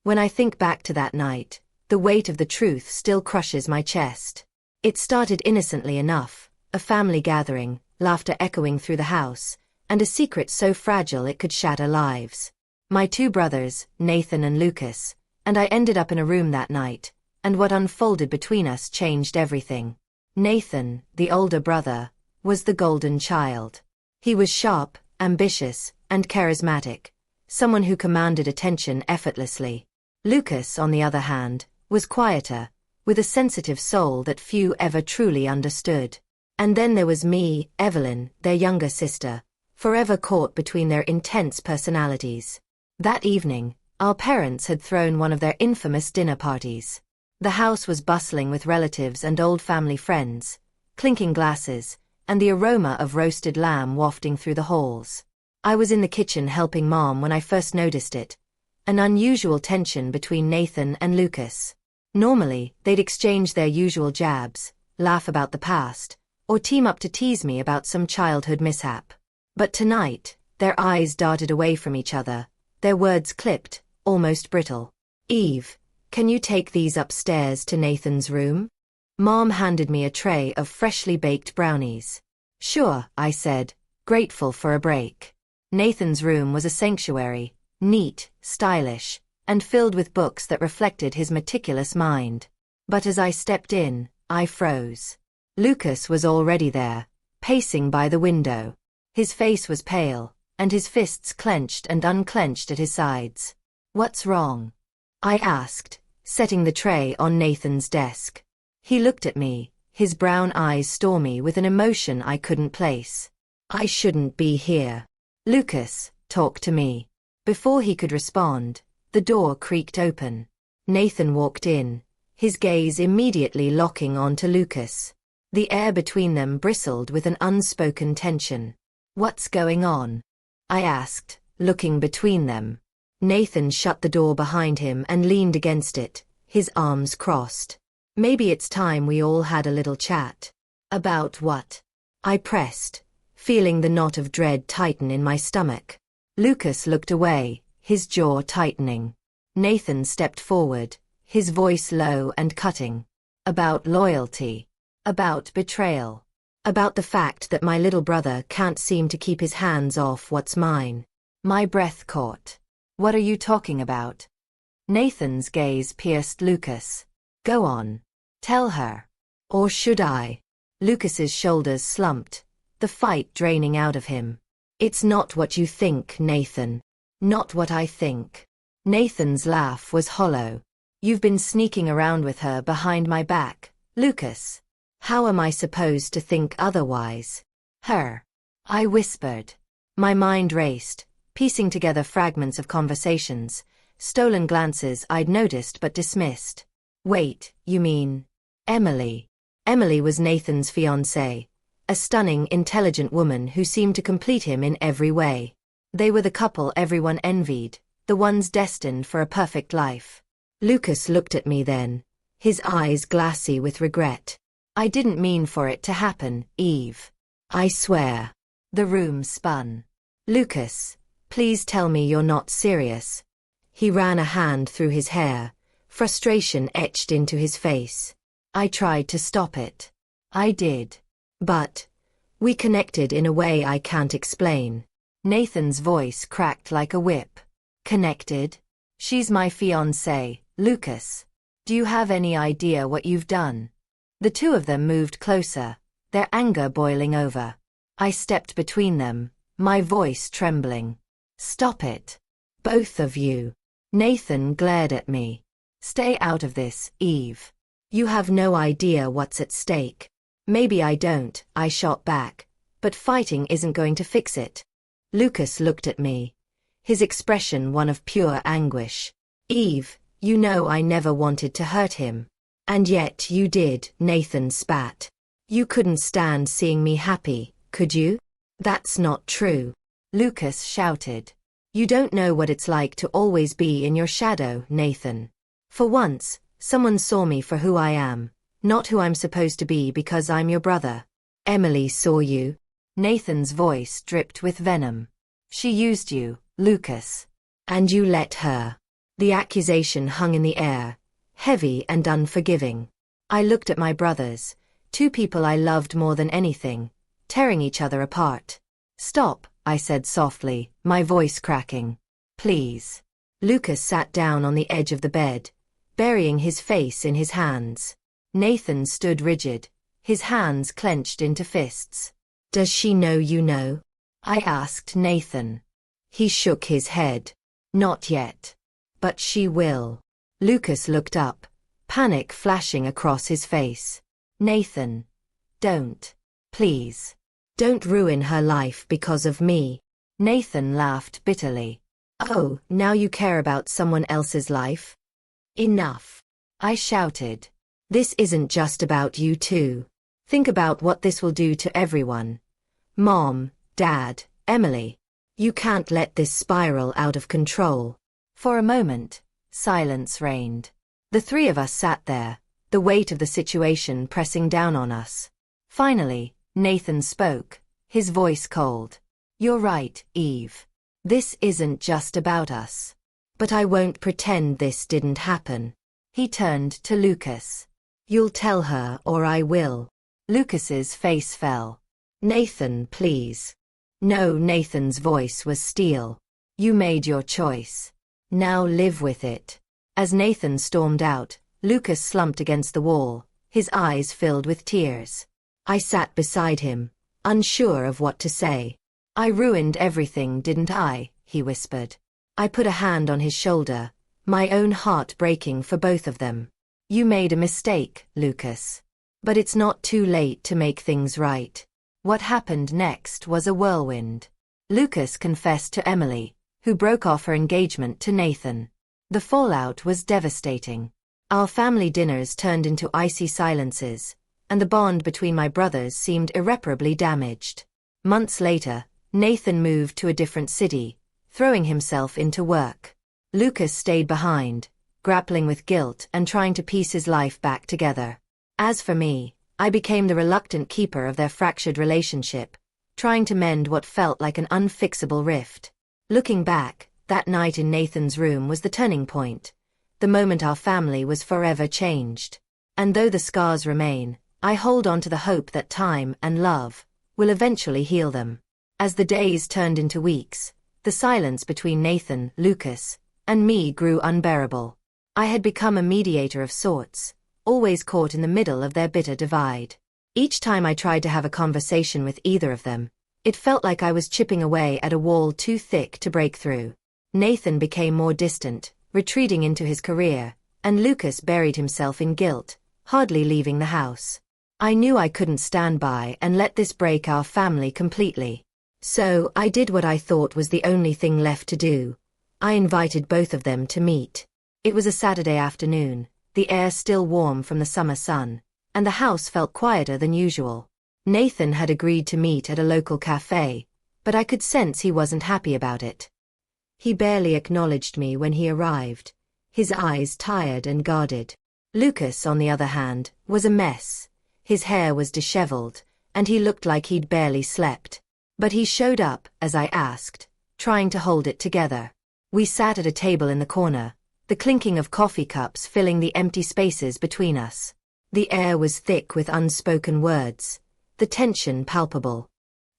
When I think back to that night, the weight of the truth still crushes my chest. It started innocently enough, a family gathering, laughter echoing through the house, and a secret so fragile it could shatter lives. My two brothers, Nathan and Lucas, and I ended up in a room that night, and what unfolded between us changed everything. Nathan, the older brother, was the golden child. He was sharp, ambitious, and charismatic, someone who commanded attention effortlessly. Lucas, on the other hand, was quieter, with a sensitive soul that few ever truly understood. And then there was me, Evelyn, their younger sister, forever caught between their intense personalities. That evening, our parents had thrown one of their infamous dinner parties. The house was bustling with relatives and old family friends, clinking glasses, and the aroma of roasted lamb wafting through the halls. I was in the kitchen helping Mom when I first noticed it, an unusual tension between Nathan and Lucas. Normally, they'd exchange their usual jabs, laugh about the past, or team up to tease me about some childhood mishap. But tonight, their eyes darted away from each other, their words clipped, almost brittle. "Eve, can you take these upstairs to Nathan's room?" Mom handed me a tray of freshly baked brownies. "Sure," I said, grateful for a break. Nathan's room was a sanctuary, neat, stylish, and filled with books that reflected his meticulous mind. But as I stepped in, I froze. Lucas was already there, pacing by the window. His face was pale, and his fists clenched and unclenched at his sides. "What's wrong?" I asked, setting the tray on Nathan's desk. He looked at me, his brown eyes stormy with an emotion I couldn't place. "I shouldn't be here. Lucas, talk to me." Before he could respond, the door creaked open. Nathan walked in, his gaze immediately locking onto Lucas. The air between them bristled with an unspoken tension. "What's going on?" I asked, looking between them. Nathan shut the door behind him and leaned against it, his arms crossed. "Maybe it's time we all had a little chat." "About what?" I pressed, feeling the knot of dread tighten in my stomach. Lucas looked away, his jaw tightening. Nathan stepped forward, his voice low and cutting. "About loyalty. About betrayal. About the fact that my little brother can't seem to keep his hands off what's mine." My breath caught. "What are you talking about?" Nathan's gaze pierced Lucas. "Go on. Tell her. Or should I?" Lucas's shoulders slumped, the fight draining out of him. "It's not what you think, Nathan. Not what I think." Nathan's laugh was hollow. "You've been sneaking around with her behind my back, Lucas. How am I supposed to think otherwise?" "Her," I whispered. My mind raced, piecing together fragments of conversations, stolen glances I'd noticed but dismissed. "Wait, you mean Emily?" Emily was Nathan's fiancée, a stunning, intelligent woman who seemed to complete him in every way. They were the couple everyone envied, the ones destined for a perfect life. Lucas looked at me then, his eyes glassy with regret. "I didn't mean for it to happen, Eve. I swear." The room spun. "Lucas, please tell me you're not serious." He ran a hand through his hair, frustration etched into his face. I tried to stop it. I did. But we connected in a way I can't explain. Nathan's voice cracked like a whip. "Connected? She's my fiancée, Lucas. Do you have any idea what you've done?" The two of them moved closer, their anger boiling over. I stepped between them, my voice trembling. "Stop it. Both of you." Nathan glared at me. "Stay out of this, Eve. You have no idea what's at stake." "Maybe I don't," I shot back, "but fighting isn't going to fix it." Lucas looked at me, his expression one of pure anguish. "Eve, you know I never wanted to hurt him." "And yet you did," Nathan spat. "You couldn't stand seeing me happy, could you?" "That's not true," Lucas shouted. "You don't know what it's like to always be in your shadow, Nathan. For once, someone saw me for who I am, not who I'm supposed to be because I'm your brother." "Emily saw you." Nathan's voice dripped with venom. "She used you, Lucas. And you let her." The accusation hung in the air, heavy and unforgiving. I looked at my brothers, two people I loved more than anything, tearing each other apart. "Stop," I said softly, my voice cracking. "Please." Lucas sat down on the edge of the bed, burying his face in his hands. Nathan stood rigid, his hands clenched into fists. "Does she know you know?" I asked Nathan. He shook his head. "Not yet. But she will." Lucas looked up, panic flashing across his face. "Nathan, don't. Please. Don't ruin her life because of me." Nathan laughed bitterly. "Oh, now you care about someone else's life? Enough." I shouted. "This isn't just about you two. Think about what this will do to everyone. Mom, Dad, Emily. You can't let this spiral out of control." For a moment, silence reigned. The three of us sat there, the weight of the situation pressing down on us. Finally, Nathan spoke, his voice cold. "You're right, Eve. This isn't just about us. But I won't pretend this didn't happen." He turned to Lucas. "You'll tell her or I will." Lucas's face fell. "Nathan, please." "No." Nathan's voice was steel. "You made your choice. Now live with it." As Nathan stormed out, Lucas slumped against the wall, his eyes filled with tears. I sat beside him, unsure of what to say. "I ruined everything, didn't I?" he whispered. I put a hand on his shoulder, my own heart breaking for both of them. "You made a mistake, Lucas. But it's not too late to make things right." What happened next was a whirlwind. Lucas confessed to Emily, who broke off her engagement to Nathan. The fallout was devastating. Our family dinners turned into icy silences, and the bond between my brothers seemed irreparably damaged. Months later, Nathan moved to a different city, throwing himself into work. Lucas stayed behind, grappling with guilt and trying to piece his life back together. As for me, I became the reluctant keeper of their fractured relationship, trying to mend what felt like an unfixable rift. Looking back, that night in Nathan's room was the turning point, the moment our family was forever changed. And though the scars remain, I hold on to the hope that time and love will eventually heal them. As the days turned into weeks, the silence between Nathan, Lucas, and me grew unbearable. I had become a mediator of sorts, always caught in the middle of their bitter divide. Each time I tried to have a conversation with either of them, it felt like I was chipping away at a wall too thick to break through. Nathan became more distant, retreating into his career, and Lucas buried himself in guilt, hardly leaving the house. I knew I couldn't stand by and let this break our family completely. So I did what I thought was the only thing left to do. I invited both of them to meet. It was a Saturday afternoon, the air still warm from the summer sun, and the house felt quieter than usual. Nathan had agreed to meet at a local cafe, but I could sense he wasn't happy about it. He barely acknowledged me when he arrived, his eyes tired and guarded. Lucas, on the other hand, was a mess. His hair was disheveled, and he looked like he'd barely slept. But he showed up, as I asked, trying to hold it together. We sat at a table in the corner, the clinking of coffee cups filling the empty spaces between us. The air was thick with unspoken words, the tension palpable.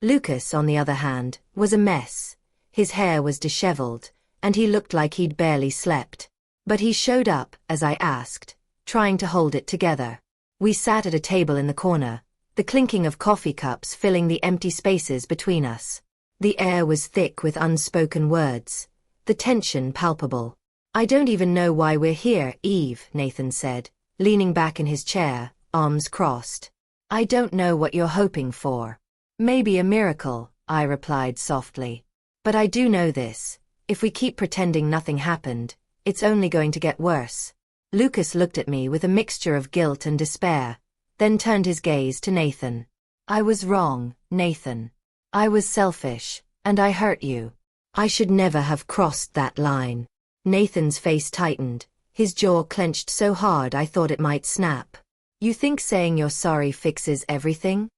Lucas, on the other hand, was a mess. His hair was disheveled, and he looked like he'd barely slept. But he showed up, as I asked, trying to hold it together. We sat at a table in the corner, the clinking of coffee cups filling the empty spaces between us. The air was thick with unspoken words, the tension palpable. "I don't even know why we're here, Eve," Nathan said, leaning back in his chair, arms crossed. "I don't know what you're hoping for. Maybe a miracle," I replied softly. "But I do know this. If we keep pretending nothing happened, it's only going to get worse." Lucas looked at me with a mixture of guilt and despair, then turned his gaze to Nathan. "I was wrong, Nathan. I was selfish, and I hurt you. I should never have crossed that line." Nathan's face tightened, his jaw clenched so hard I thought it might snap. "You think saying you're sorry fixes everything?"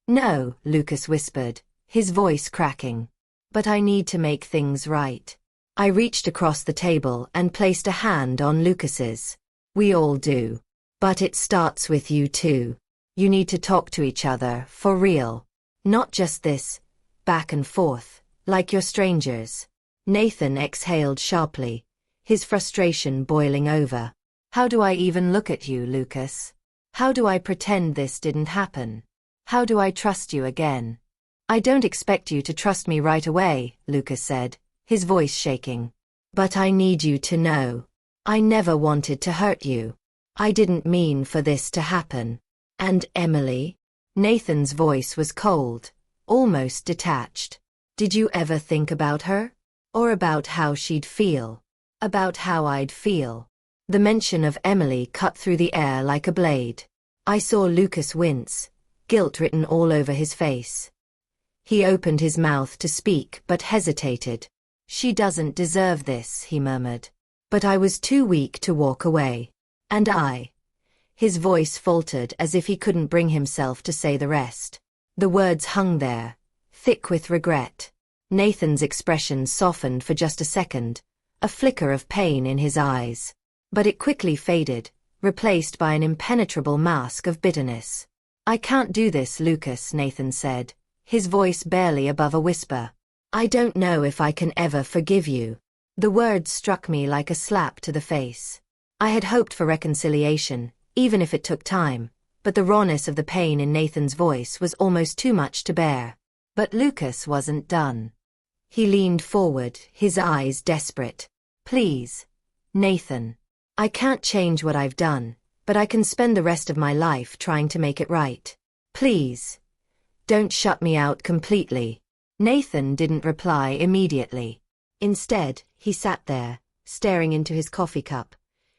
"No," Lucas whispered, his voice cracking. "But I need to make things right. I reached across the table and placed a hand on Lucas's. We all do. But it starts with you too. You need to talk to each other, for real. Not just this, back and forth, like you're strangers. Nathan exhaled sharply, his frustration boiling over. How do I even look at you, Lucas? How do I pretend this didn't happen? How do I trust you again? I don't expect you to trust me right away, Lucas said, his voice shaking. But I need you to know. I never wanted to hurt you. I didn't mean for this to happen. And Emily? Nathan's voice was cold, almost detached. Did you ever think about her? Or about how she'd feel? About how I'd feel? The mention of Emily cut through the air like a blade. I saw Lucas wince, guilt written all over his face. He opened his mouth to speak but hesitated. She doesn't deserve this, he murmured. But I was too weak to walk away. And His voice faltered as if he couldn't bring himself to say the rest. The words hung there, thick with regret. Nathan's expression softened for just a second, a flicker of pain in his eyes. But it quickly faded, replaced by an impenetrable mask of bitterness. I can't do this, Lucas, Nathan said, his voice barely above a whisper. I don't know if I can ever forgive you. The words struck me like a slap to the face. I had hoped for reconciliation, even if it took time, but the rawness of the pain in Nathan's voice was almost too much to bear. But Lucas wasn't done. He leaned forward, his eyes desperate. Please, Nathan. I can't change what I've done, but I can spend the rest of my life trying to make it right. Please. Don't shut me out completely. Nathan didn't reply immediately. Instead, he sat there, staring into his coffee cup,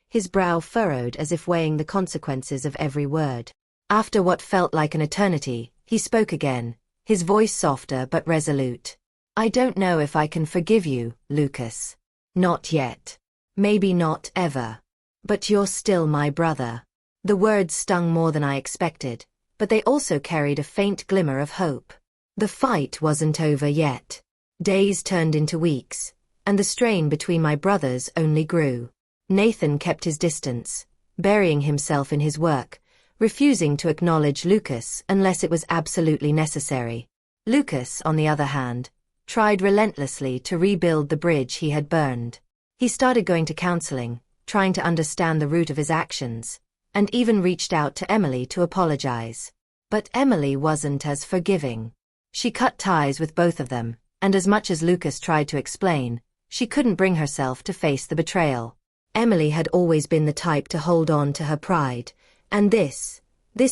his brow furrowed as if weighing the consequences of every word. After what felt like an eternity, he spoke again, his voice softer but resolute. I don't know if I can forgive you, Lucas. Not yet. Maybe not ever. But you're still my brother. The words stung more than I expected, but they also carried a faint glimmer of hope. The fight wasn't over yet. Days turned into weeks, and the strain between my brothers only grew. Nathan kept his distance, burying himself in his work, refusing to acknowledge Lucas unless it was absolutely necessary. Lucas, on the other hand, tried relentlessly to rebuild the bridge he had burned. He started going to counseling, trying to understand the root of his actions, and even reached out to Emily to apologize. But Emily wasn't as forgiving. She cut ties with both of them, and as much as Lucas tried to explain, she couldn't bring herself to face the betrayal. Emily had always been the type to hold on to her pride, and this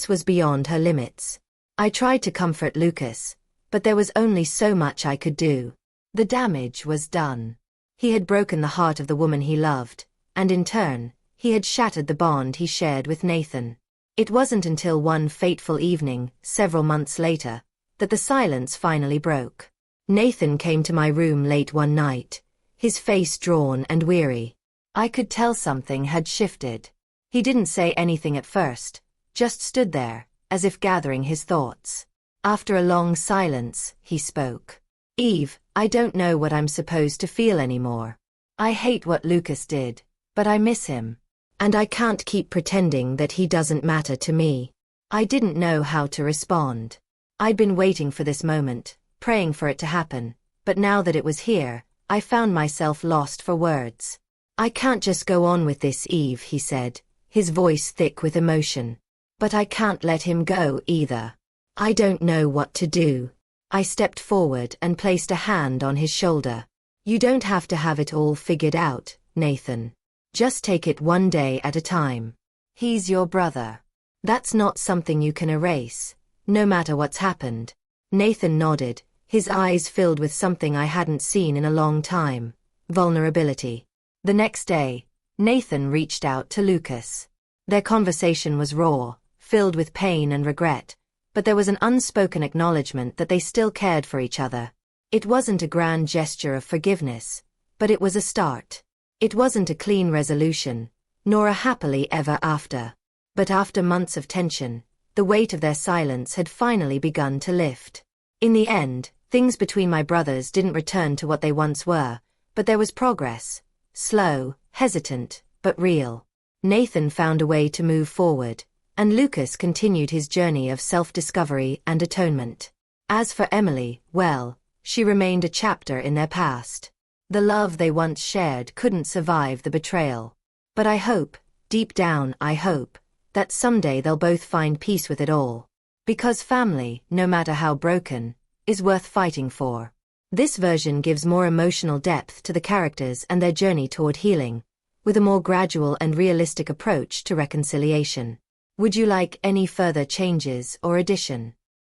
was beyond her limits. I tried to comfort Lucas, but there was only so much I could do. The damage was done. He had broken the heart of the woman he loved, and in turn, he had shattered the bond he shared with Nathan. It wasn't until one fateful evening, several months later, that the silence finally broke. Nathan came to my room late one night, his face drawn and weary. I could tell something had shifted. He didn't say anything at first, just stood there, as if gathering his thoughts. After a long silence, he spoke. Eve, I don't know what I'm supposed to feel anymore. I hate what Lucas did, but I miss him. And I can't keep pretending that he doesn't matter to me. I didn't know how to respond. I'd been waiting for this moment, praying for it to happen, but now that it was here, I found myself lost for words. I can't just go on with this, Eve, he said, his voice thick with emotion. But I can't let him go either. I don't know what to do. I stepped forward and placed a hand on his shoulder. You don't have to have it all figured out, Nathan. Just take it one day at a time. He's your brother. That's not something you can erase, no matter what's happened. Nathan nodded, his eyes filled with something I hadn't seen in a long time: vulnerability. The next day, Nathan reached out to Lucas. Their conversation was raw, filled with pain and regret, but there was an unspoken acknowledgement that they still cared for each other. It wasn't a grand gesture of forgiveness, but it was a start. It wasn't a clean resolution, nor a happily ever after. But after months of tension, the weight of their silence had finally begun to lift. In the end, things between my brothers didn't return to what they once were, But there was progress. Slow, hesitant, but real. Nathan found a way to move forward, and Lucas continued his journey of self-discovery and atonement. As for Emily, well, she remained a chapter in their past. The love they once shared couldn't survive the betrayal. But I hope, deep down I hope, that someday they'll both find peace with it all. Because family, no matter how broken, is worth fighting for. This version gives more emotional depth to the characters and their journey toward healing, with a more gradual and realistic approach to reconciliation. Would you like any further changes or addition?